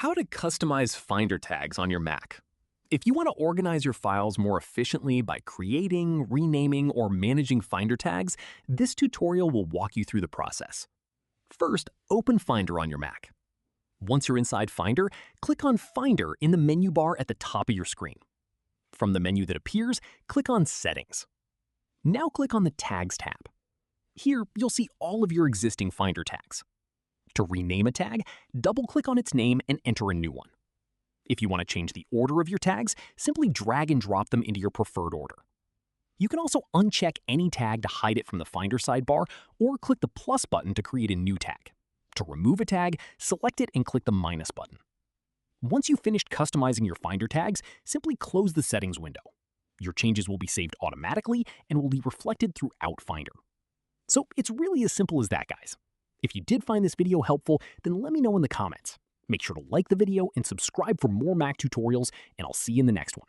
How to customize Finder tags on your Mac. If you want to organize your files more efficiently by creating, renaming, or managing Finder tags, this tutorial will walk you through the process. First, open Finder on your Mac. Once you're inside Finder, click on Finder in the menu bar at the top of your screen. From the menu that appears, click on Settings. Now click on the Tags tab. Here, you'll see all of your existing Finder tags. To rename a tag, double-click on its name and enter a new one. If you want to change the order of your tags, simply drag and drop them into your preferred order. You can also uncheck any tag to hide it from the Finder sidebar, or click the plus button to create a new tag. To remove a tag, select it and click the minus button. Once you've finished customizing your Finder tags, simply close the settings window. Your changes will be saved automatically and will be reflected throughout Finder. So it's really as simple as that, guys. If you did find this video helpful, then let me know in the comments. Make sure to like the video and subscribe for more Mac tutorials, and I'll see you in the next one.